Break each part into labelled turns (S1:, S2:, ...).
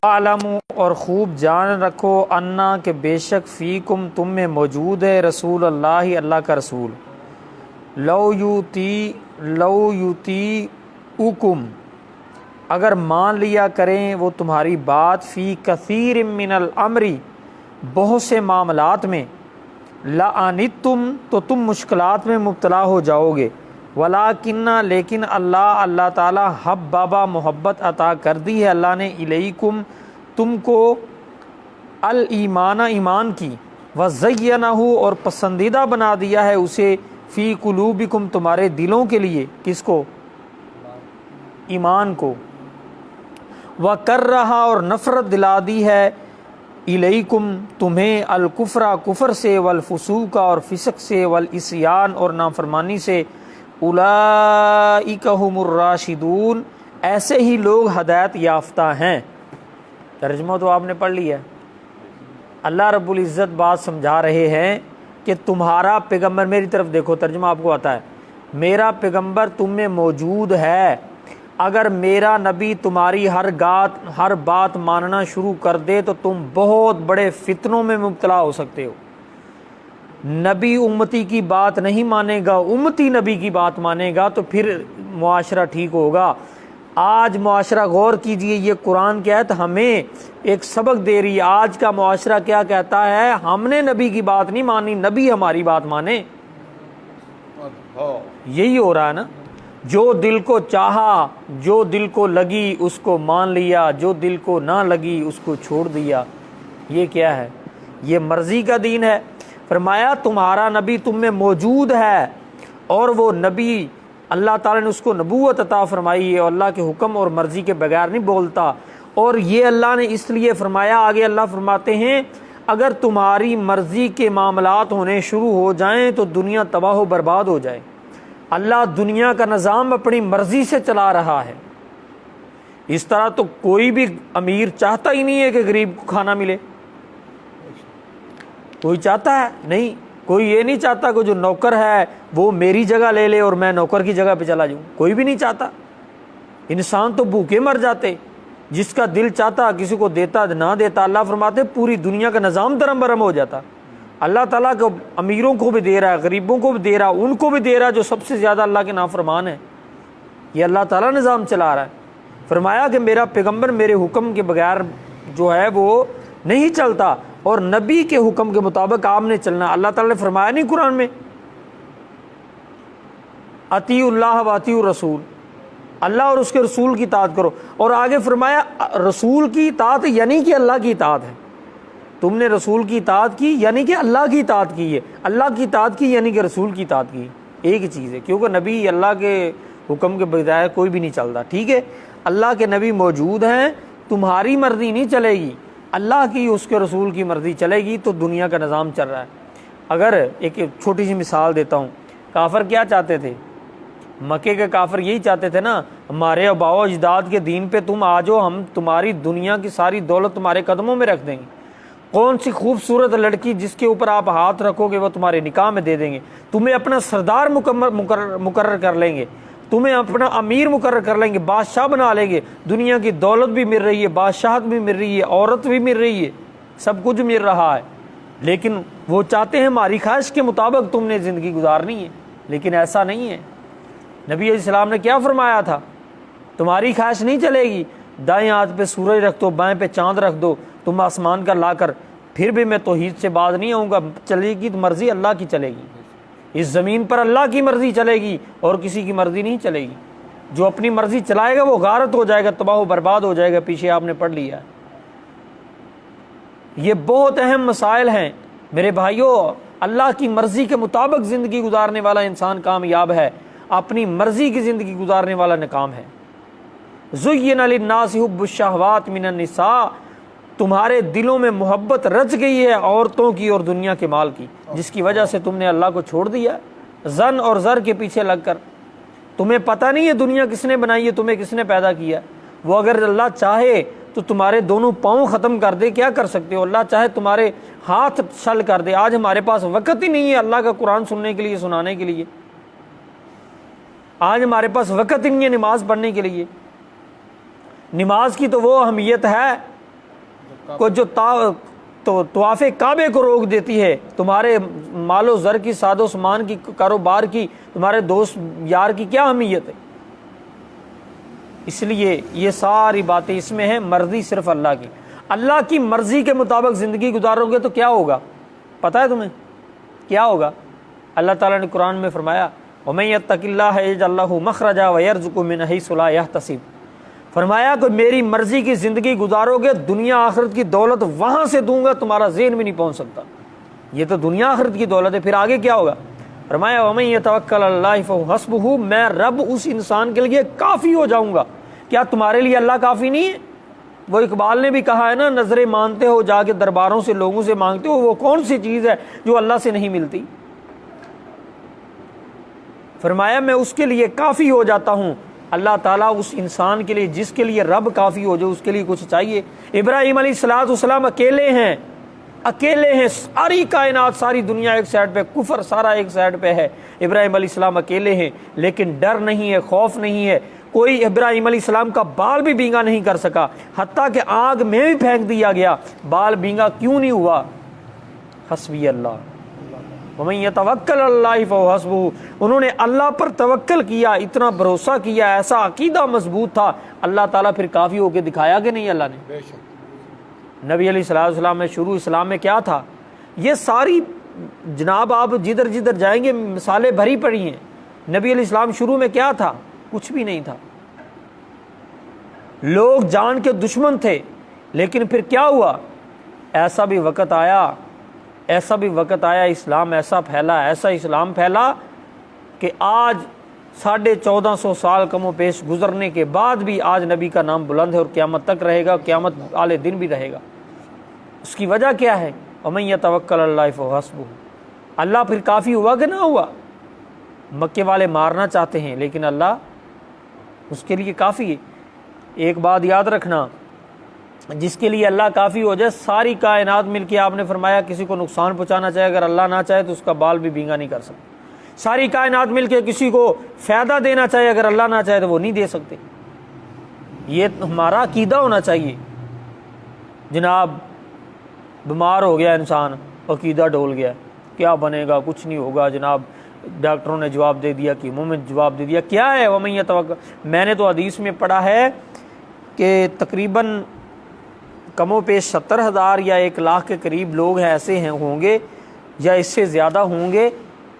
S1: आलमू और ख़ूब जान रखो अन्ना के बेशक फ़ीकुम तुम में मौजूद है रसूल अल्लाह अल्लाह का रसूल लौ यूती उकुम अगर मान लिया करें वो तुम्हारी बात फ़ी कसीर मिनल अमरी बहुत से मामलात में लाअनित्तुम तो तुम मुश्किलात में मुब्तला हो जाओगे वलाकिन्ना लेकिन अल्लाह ताला हब बाबा मोहब्बत अता कर दी है अल्लाह ने इलैकुम तुमको अल ईमाना ईमान की व ज़य्यनहु और पसंदीदा बना दिया है उसे फ़ी कुलूबिकुम तुम्हारे दिलों के लिए किसको ईमान को व कर रहा और नफ़रत दिला दी है इलैकुम तुम्हें अल कुफ्रा कुफ्र से वल फुसूका और फिसक से वल इस्यान और नाफरमानी से उलाइका हुमुर राशिदून ऐसे ही लोग हदायत याफ्ता हैं। तर्जुमा तो आपने पढ़ लिया। अल्लाह रब्बुल इज़्ज़त बात समझा रहे हैं कि तुम्हारा पैगम्बर मेरी तरफ देखो, तर्जुमा आपको आता है, मेरा पैगम्बर तुम में मौजूद है। अगर मेरा नबी तुम्हारी हर बात मानना शुरू कर दे तो तुम बहुत बड़े फितनों में मुब्तला हो सकते हो। नबी उम्मती की बात नहीं मानेगा, उम्मती नबी की बात मानेगा तो फिर मुआशरा ठीक होगा। आज मुआशरा गौर कीजिए, ये कुरान की आयत हमें एक सबक दे रही है। आज का मुआशरा क्या कहता है, हमने नबी की बात नहीं मानी, नबी हमारी बात माने। यही हो रहा है ना, जो दिल को चाहा, जो दिल को लगी उसको मान लिया, जो दिल को ना लगी उसको छोड़ दिया। ये क्या है, ये मर्जी का दीन है। फरमाया तुम्हारा नबी तुम में मौजूद है और वो नबी अल्लाह ताला ने उसको नबूवत अता फरमाई है और अल्लाह के हुक्म और मर्जी के बगैर नहीं बोलता। और ये अल्लाह ने इसलिए फरमाया, आगे अल्लाह फरमाते हैं अगर तुम्हारी मर्जी के मामलात होने शुरू हो जाएं तो दुनिया तबाह बर्बाद हो जाए। अल्लाह दुनिया का निज़ाम अपनी मर्जी से चला रहा है। इस तरह तो कोई भी अमीर चाहता ही नहीं है कि गरीब को खाना मिले, कोई चाहता है नहीं। कोई ये नहीं चाहता कि जो नौकर है वो मेरी जगह ले ले और मैं नौकर की जगह पे चला जाऊं, कोई भी नहीं चाहता। इंसान तो भूखे मर जाते, जिसका दिल चाहता किसी को देता ना देता। अल्लाह फरमाते पूरी दुनिया का निज़ाम दरम बरम हो जाता। अल्लाह ताला को अमीरों को भी दे रहा है, गरीबों को भी दे रहा है, उनको भी दे रहा है जो सबसे ज़्यादा अल्लाह के नाफरमान है। ये अल्लाह ताला निज़ाम चला रहा है। फरमाया कि मेरा पैगम्बर मेरे हुक्म के बगैर जो है वो नहीं चलता और नबी के हुक्म के मुताबिक आपने चलना। अल्लाह ताला ने फरमाया नहीं कुरान में अतीउल्लाह व अतीउर रसूल, अल्लाह और उसके रसूल की इताअत करो। और आगे फरमाया रसूल की इताअत यानी कि अल्लाह की इताअत है। तुमने रसूल की इताअत की यानी कि अल्लाह की इताअत की है, अल्लाह की इताअत की यानी कि रसूल की इताअत की। एक ही चीज़ है, क्योंकि नबी अल्लाह के हुक्म के बगैर कोई भी नहीं चलता। ठीक है, अल्लाह के नबी मौजूद हैं, तुम्हारी मर्जी नहीं चलेगी, अल्लाह की उसके रसूल की मर्जी चलेगी तो दुनिया का निज़ाम चल रहा है। अगर एक छोटी सी मिसाल देता हूँ, काफर क्या चाहते थे, मक्के के काफर यही चाहते थे ना, हमारे आबाओ अजदाद के दीन पे तुम आ जाओ, हम तुम्हारी दुनिया की सारी दौलत तुम्हारे कदमों में रख देंगे। कौन सी खूबसूरत लड़की जिसके ऊपर आप हाथ रखोगे वो तुम्हारे निकाह में दे देंगे, तुम्हें अपना सरदार मुकर्रर कर लेंगे, तुम्हें अपना अमीर मुकर्रर कर लेंगे, बादशाह बना लेंगे। दुनिया की दौलत भी मिल रही है, बादशाहत भी मिल रही है, औरत भी मिल रही है, सब कुछ मिल रहा है। लेकिन वो चाहते हैं हमारी ख्वाहिश के मुताबिक तुमने ज़िंदगी गुजारनी है, लेकिन ऐसा नहीं है। नबी अलैहिस्सलाम ने क्या फरमाया था, तुम्हारी ख्वाहिश नहीं चलेगी, दाएं हाथ पे सूरज रख दो, बाएं पे चांद रख दो, तुम आसमान का लाकर, फिर भी मैं तौहीद से बाज नहीं आऊँगा। चलेगी तो मर्जी अल्लाह की चलेगी, इस ज़मीन पर अल्लाह की मर्जी चलेगी और किसी की मर्जी नहीं चलेगी। जो अपनी मर्जी चलाएगा वो गारत हो जाएगा, तबाह बर्बाद हो जाएगा। पीछे आपने पढ़ लिया। ये बहुत अहम मसाइल हैं मेरे भाइयों। अल्लाह की मर्जी के मुताबिक ज़िंदगी गुजारने वाला इंसान कामयाब है, अपनी मर्जी की ज़िंदगी गुजारने वाला नाकाम है। ज़ुय्यिना लिन्नासि हुब्बुश शहवात मिनन निसा, तुम्हारे दिलों में मोहब्बत रच गई है औरतों की और दुनिया के माल की, जिसकी वजह से तुमने अल्लाह को छोड़ दिया जन और ज़र के पीछे लगकर। तुम्हें पता नहीं है दुनिया किसने बनाई है, तुम्हें किसने पैदा किया। वो अगर अल्लाह चाहे तो तुम्हारे दोनों पाँव ख़त्म कर दे, क्या कर सकते हो? अल्लाह चाहे तुम्हारे हाथ छल कर दे। आज हमारे पास वक़्त ही नहीं है अल्लाह का कुरान सुनने के लिए, सुनाने के लिए। आज हमारे पास वक़्त ही नहीं है नमाज पढ़ने के लिए। नमाज की तो वो अहमियत है को जो तवाफ़े काबे को रोक देती है। तुम्हारे मालो ज़र की, सादो सामान की, कारोबार की, तुम्हारे दोस्त यार की क्या अहमियत है? इसलिए ये सारी बातें इसमें है, मर्जी सिर्फ अल्लाह की। अल्लाह की मर्जी के मुताबिक ज़िंदगी गुजारोगे तो क्या होगा पता है तुम्हें? क्या होगा? अल्लाह ताला ने कुरान में फरमाया, वमन यत्तकिल्लाह यजअल लहू मखरजा व यरज़ुकहु मिन हैसु ला यहतसिब। फरमाया कि मेरी मर्जी की ज़िंदगी गुजारोगे, दुनिया आखिरत की दौलत वहाँ से दूंगा, तुम्हारा ज़हन भी नहीं पहुँच सकता। ये तो दुनिया आखिरत की दौलत है, फिर आगे क्या होगा? फरमाया वमन यतवक्कल अलल्लाह फहुव हस्बुहु, मैं रब उस इंसान के लिए काफ़ी हो जाऊँगा। क्या तुम्हारे लिए अल्लाह काफ़ी नहीं है? वो इकबाल ने भी कहा है ना, नजरें मानते हो जाके दरबारों से, लोगों से मांगते हो, वो कौन सी चीज़ है जो अल्लाह से नहीं मिलती? फरमाया मैं उसके लिए काफ़ी हो जाता हूँ। अल्लाह ताला उस इंसान के लिए जिसके लिए रब काफ़ी हो जाए, उसके लिए कुछ चाहिए? इब्राहीम अलैहिस्सलाम अकेले हैं, अकेले हैं। सारी कायनात, सारी दुनिया एक साइड पे, कुफर सारा एक साइड पे है, इब्राहीम अलैहिस्सलाम अकेले हैं, लेकिन डर नहीं है, खौफ नहीं है। कोई इब्राहीम अलैहिस्सलाम का बाल भी भींगा नहीं कर सका, हत्ता कि आग में भी फेंक दिया गया, बाल भींगा क्यों नहीं हुआ? हस्बी अल्लाह वमन यतवक्कल अलल्लाह फहुव हस्बुहु। उन्होंने अल्लाह पर तवक्कल किया, इतना भरोसा किया, ऐसा अकीदा मजबूत था, अल्लाह ताला फिर काफ़ी होके दिखाया कि नहीं अल्लाह ने? नबी अलैहिस्सलाम में शुरू इस्लाम में क्या था? ये सारी जनाब आप जिधर जिधर जाएंगे मिसालें भरी पड़ी हैं। नबी अलैहिस्सलाम शुरू में क्या था? कुछ भी नहीं था। लोग जान के दुश्मन थे, लेकिन फिर क्या हुआ? ऐसा भी वक़्त आया, ऐसा भी वक़्त आया, इस्लाम ऐसा फैला, ऐसा इस्लाम फैला कि आज 1450 साल कमो पेश गुजरने के बाद भी आज नबी का नाम बुलंद है और क़यामत तक रहेगा, क़यामत वाले दिन भी रहेगा। उसकी वजह क्या है? वमन यतवक्कल अलल्लाह फहुव हस्बुहु। अल्लाह फिर काफ़ी हुआ कि ना हुआ? मक्के वाले मारना चाहते हैं, लेकिन अल्लाह उसके लिए काफ़ी है। एक बात याद रखना, जिसके लिए अल्लाह काफ़ी हो जाए, सारी कायनात मिलके, आपने फरमाया किसी को नुकसान पहुंचाना चाहे, अगर अल्लाह ना चाहे तो उसका बाल भी भींगा नहीं कर सकता। सारी कायनात मिलके किसी को फ़ायदा देना चाहे, अगर अल्लाह ना चाहे तो वो नहीं दे सकते। ये हमारा अकीदा होना चाहिए। जनाब बीमार हो गया इंसान, अकीदा डोल गया, क्या बनेगा? कुछ नहीं होगा जनाब, डॉक्टरों ने जवाब दे दिया, कीमों में जवाब दे दिया, क्या है? वमन यतवक्कल। मैंने तो हदीस में पढ़ा है कि तकरीबन कमो पेश 70,000 या 1 लाख के करीब लोग हैं, ऐसे हैं होंगे या इससे ज़्यादा होंगे,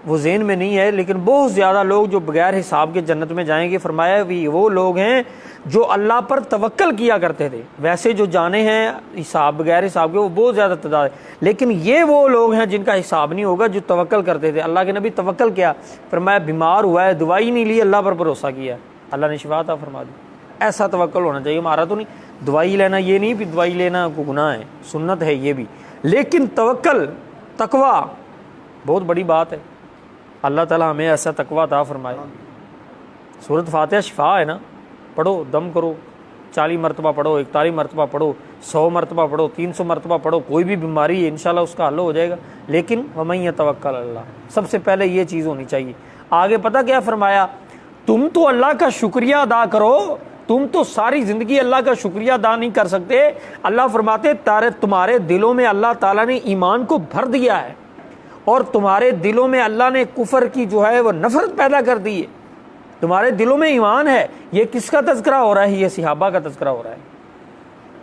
S1: वो ज़हन में नहीं है, लेकिन बहुत ज़्यादा लोग जो बगैर हिसाब के जन्नत में जाएंगे। फरमाया भी वो लोग हैं जो अल्लाह पर तवक्कल किया करते थे। वैसे जो जाने हैं हिसाब, बगैर हिसाब के, वो बहुत ज़्यादा तादाद है, लेकिन ये वो लोग हैं जिनका हिसाब नहीं होगा, जो तवक्कल करते थे। अल्लाह के नबी तवक्कल किया, फरमाया बीमार हुआ है, दवाई नहीं ली, अल्लाह पर भरोसा किया, अल्लाह ने शिफा अता फरमा दी। ऐसा तवक्कल होना चाहिए हमारा। तो नहीं दवाई लेना, ये नहीं कि दवाई लेना को गुनाह है, सुन्नत है ये भी, लेकिन तवक्कल, तकवा बहुत बड़ी बात है। अल्लाह ताला हमें ऐसा तकवा अता फरमाए। सूरत फातिहा शिफा है ना, पढ़ो, दम करो, 40 मरतबा पढ़ो, 41 मरतबा पढ़ो, 100 मरतबा पढ़ो, 300 मरतबा पढ़ो, कोई भी बीमारी है इंशाल्लाह उसका हल हो जाएगा। लेकिन वमन यतवक्कल अल्लाह, सबसे पहले ये चीज़ होनी चाहिए। आगे पता क्या फरमाया? तुम तो अल्लाह का शुक्रिया अदा करो, तुम तो सारी ज़िंदगी अल्लाह का शुक्रिया अदा नहीं कर सकते। अल्लाह फरमाते तुम्हारे दिलों में अल्लाह ताला ने ईमान को भर दिया है, और तुम्हारे दिलों में अल्लाह ने कुफर की जो है वो नफरत पैदा कर दी है। तुम्हारे दिलों में ईमान है। ये किसका तज़किरा हो रहा है? ये सहाबा का तज़किरा हो रहा है।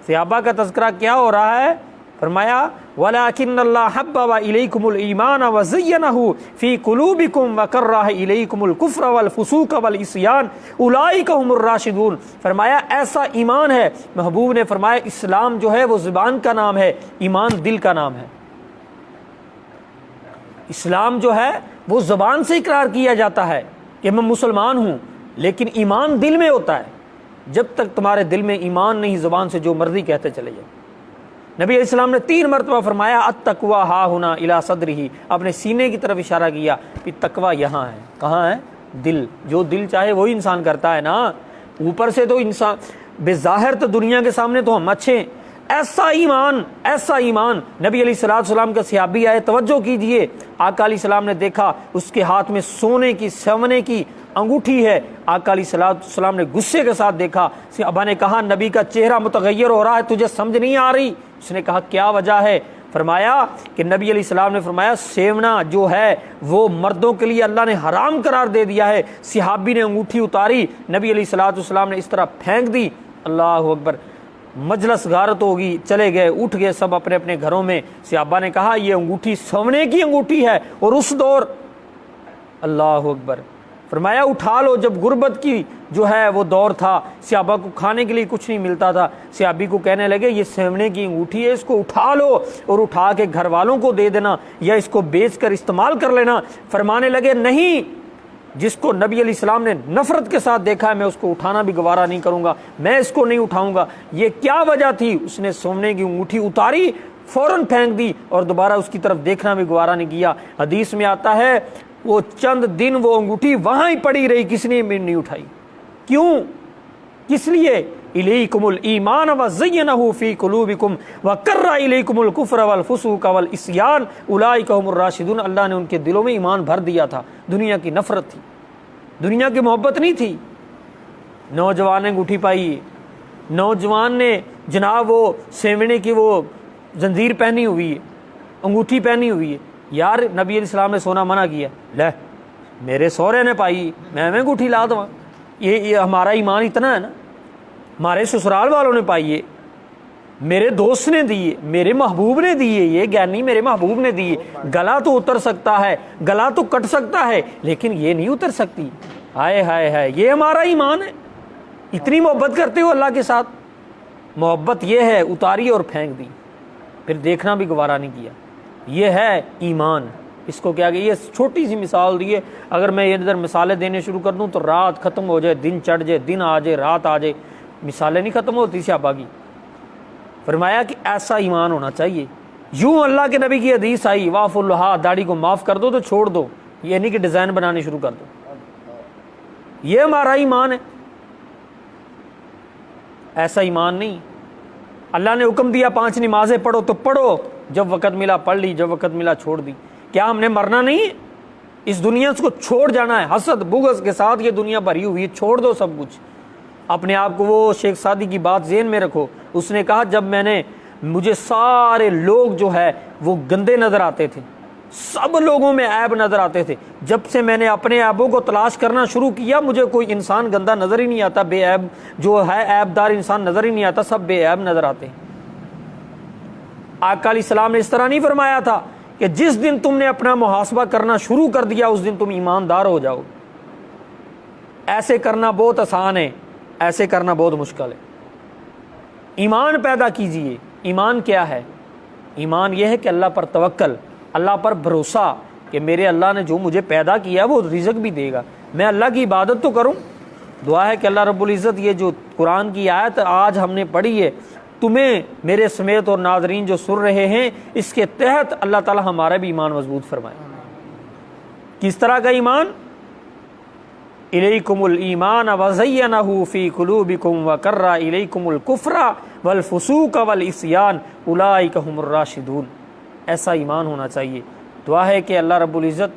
S1: सहाबा का तज़किरा क्या हो रहा है? फरमाया वलाकिन्नल्लाह हब्बबा इलैकुमुल ईमान व ज़य्यनहु फ़ी कुलूबिकुम व कररह इलैकुमुल कुफ्र वल फुसूक वल इस्यान उलाइका हुमुर राशिदून। फरमाया ऐसा ईमान है। महबूब ने फरमाया इस्लाम जो है वो ज़ुबान का नाम है, ईमान दिल का नाम है। इस्लाम जो है वो ज़ुबान से इकरार किया जाता है कि मैं मुसलमान हूँ, लेकिन ईमान दिल में होता है। जब तक तुम्हारे दिल में ईमान नहीं, ज़ुबान से जो मर्जी कहते चले जाओ। नबी इस्लाम ने 3 मरतबा फरमाया अत्तक़वा हा हुना इला सदरिही, अपने सीने की तरफ इशारा किया कि तकवा यहाँ है। कहाँ है? दिल। जो दिल चाहे वही इंसान करता है ना। ऊपर से तो इंसान बेज़ाहिर तो दुनिया के सामने तो हम अच्छे हैं, ऐसा ईमान, ऐसा ईमान। नबी अलैहिस्सलाम का सहाबी आए, तवज्जो कीजिए, आका अलैहिस्सलाम ने देखा उसके हाथ में सोने की सवने की अंगूठी है। आका अलैहिस्सलाम ने गुस्से के साथ देखा। सहाबा ने कहा नबी का चेहरा मुतगय्यर हो रहा है, तुझे समझ नहीं आ रही? उसने कहा क्या वजह है? फरमाया कि नबी अलैहिस्सलाम ने फरमाया सेवना जो है वो मर्दों के लिए अल्लाह ने हराम करार दे दिया है। सहाबी ने अंगूठी उतारी, नबी अलैहिस्सलाम ने इस तरह फेंक दी। अल्लाह अकबर, मजलस गारत होगी, चले गए, उठ गए सब अपने अपने घरों में। सहाबा ने कहा ये अंगूठी सोने की अंगूठी है, और उस दौर, अल्लाह अकबर, फरमाया उठा लो। जब गुर्बत की जो है वो दौर था, सहाबा को खाने के लिए कुछ नहीं मिलता था, सहाबी को कहने लगे ये सोने की अंगूठी है, इसको उठा लो और उठा के घर वालों को दे देना या इसको बेच कर इस्तेमाल कर लेना। फरमाने लगे नहीं, जिसको नबी अलैहिस्सलाम ने नफरत के साथ देखा है मैं उसको उठाना भी गवारा नहीं करूंगा, मैं इसको नहीं उठाऊंगा। ये क्या वजह थी? उसने सोने की अंगूठी उतारी, फौरन फेंक दी और दोबारा उसकी तरफ देखना भी गवारा नहीं किया। हदीस में आता है वो चंद दिन वो अंगूठी वहां ही पड़ी रही, किसी ने भी नहीं उठाई। क्यों? किस लिए? इलैकुमुल ईमान व ज़य्यनहु फी कुलूबिकुम व कर्रा इलैकुमुल कुफ्र वल फुसूक वल इस्यान उलाइका हुमुर राशिदून। अल्लाह ने उनके दिलों में ईमान भर दिया था, दुनिया की नफरत थी, दुनिया की मोहब्बत नहीं थी। नौजवान ने अंगूठी पाई, नौजवान ने जनाब वो सेवने की वो जंजीर पहनी हुई है, अंगूठी पहनी हुई है। यार नबी अलैहिस्सलाम ने सोना मना किया, ले मेरे सौरे ने पाई, मैं अंगूठी ला दूँ? ये हमारा ईमान इतना है ना। हमारे ससुराल वालों ने पाई है, मेरे दोस्त ने दिए, मेरे महबूब ने दिए, ये ज्ञानी मेरे महबूब ने दिए। गला तो उतर सकता है, गला तो कट सकता है, लेकिन ये नहीं उतर सकती। हाय हाय हाय, ये हमारा ईमान है। इतनी मोहब्बत करते हो अल्लाह के साथ, मोहब्बत ये है, उतारी और फेंक दी, फिर देखना भी गवारा नहीं किया। ये है ईमान। इसको क्या ये छोटी सी मिसाल दी है, अगर मैं इधर मिसालें देने शुरू कर दूं तो रात ख़त्म हो जाए, दिन चढ़ जाए, दिन आ जाए, रात आ जाए, मिसालें नहीं ख़त्म होती सहाबा की। फरमाया कि ऐसा ईमान होना चाहिए। यूं अल्लाह के नबी की हदीस आई, वाफुल्हा, दाढ़ी को माफ़ कर दो तो छोड़ दो, ये नहीं कि डिज़ाइन बनाने शुरू कर दो। ये हमारा ईमान है, ऐसा ईमान नहीं। अल्लाह ने हुक्म दिया 5 नमाजें पढ़ो तो पढ़ो, जब वक़्त मिला पढ़ ली, जब वक़्त मिला छोड़ दी। क्या हमने मरना नहीं है? इस दुनिया को छोड़ जाना है। हसद बुग़्ज़ के साथ ये दुनिया भरी हुई है, छोड़ दो सब कुछ। अपने आप को, वो शेख सादी की बात ज़हन में रखो, उसने कहा जब मुझे सारे लोग जो है वो गंदे नज़र आते थे, सब लोगों में ऐब नज़र आते थे, जब से मैंने अपने ऐबों को तलाश करना शुरू किया मुझे कोई इंसान गंदा नज़र ही नहीं आता, बेऐब जो है ऐबदार इंसान नज़र ही नहीं आता, सब बेऐब नज़र आते हैं। आका अलैहिस्सलाम ने इस तरह नहीं फरमाया था कि जिस दिन तुमने अपना मुहासबा करना शुरू कर दिया उस दिन तुम ईमानदार हो जाओ। ऐसे करना बहुत आसान है, ऐसे करना बहुत मुश्किल है। ईमान पैदा कीजिए। ईमान क्या है? ईमान यह है कि अल्लाह पर तवक्कल, अल्लाह पर भरोसा कि मेरे अल्लाह ने जो मुझे पैदा किया वो रिज़्क भी देगा। मैं अल्लाह की इबादत तो करूं। दुआ है कि अल्लाह रब्बुल इज़्ज़त ये जो कुरान की आयत आज हमने पढ़ी है, तुम्हें मेरे समेत और नाज़रीन जो सुन रहे हैं, इसके तहत अल्लाह ताला हमारा भी ईमान मजबूत फरमाए। किस तरह का ईमान? इलैकुमुल ईमान व ज़य्यनहु फी कुलूबिकुम व कर्रा इलैकुमुल कुफ्रा वल फुसूक वल इस्यान उलाइका हुमुर राशिदून। ऐसा ईमान होना चाहिए। दुआ है कि अल्लाह रब्बुल इज़्ज़त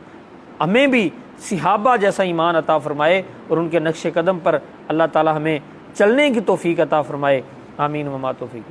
S1: हमें भी सहाबा जैसा ईमान अता फरमाए और उनके नक्शे कदम पर अल्लाह ताला हमें चलने की तौफीक अता फरमाए। आमीन व मा तौफीक।